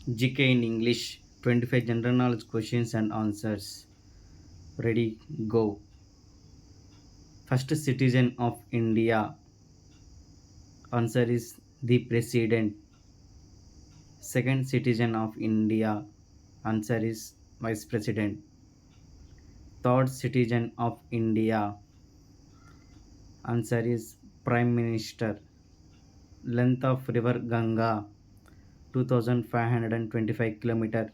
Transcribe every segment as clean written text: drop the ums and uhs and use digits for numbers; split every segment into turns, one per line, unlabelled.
GK in English, 25 general knowledge questions and answers. Ready, go. First citizen of India. Answer is the President. Second citizen of India. Answer is Vice President. Third citizen of India. Answer is Prime Minister. Length of river Ganga 2525 km.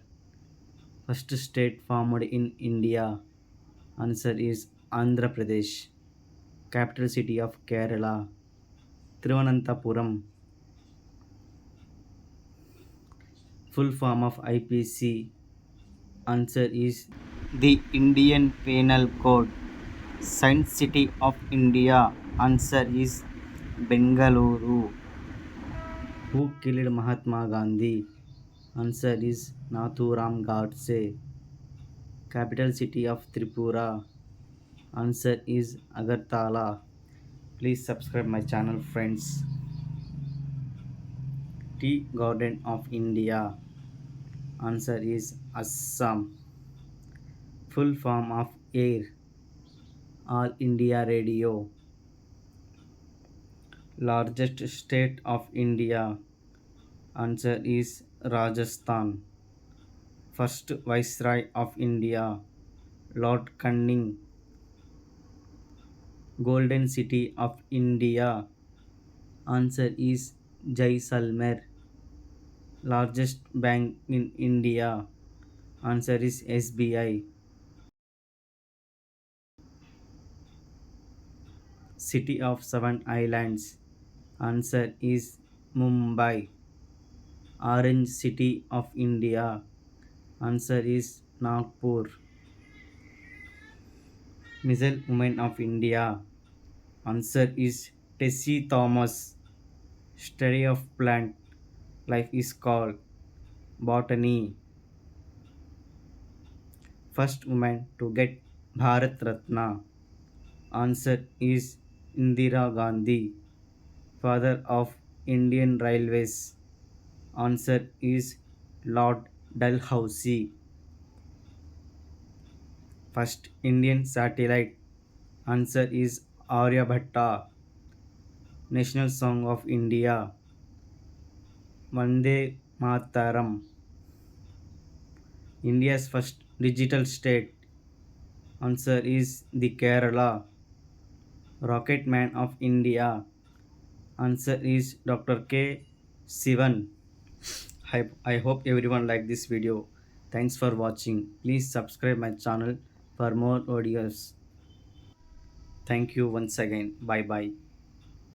First state formed in India. Answer is Andhra Pradesh. Capital city of Kerala, Thiruvananthapuram. Full form of IPC. Answer is the Indian Penal Code. Science City of India. Answer is Bengaluru. Who killed Mahatma Gandhi? Answer is Nathuram Godse. Capital city of Tripura. Answer is Agartala. Please subscribe my channel, friends. Tea Garden of India. Answer is Assam. Full form of AIR. All India Radio. Largest state of India. Answer is Rajasthan. First Viceroy of India. Lord Canning. Golden City of India. Answer is Jaisalmer. Largest bank in India. Answer is SBI. City of Seven Islands. Answer is Mumbai. Orange City of India. Answer is Nagpur. Missile Women of India. Answer is Tessie Thomas. Study of plant life is called botany. First woman to get Bharat Ratna. Answer is Indira Gandhi. Father of Indian Railways. Answer is Lord Dalhousie. First Indian satellite. Answer is Aryabhatta. National song of India. Vande Mataram. India's first digital state. Answer is the Kerala. Rocket Man of India. Answer is Dr. K. Sivan. I hope everyone liked this video. Thanks for watching. Please subscribe my channel for more videos. Thank you once again. Bye bye.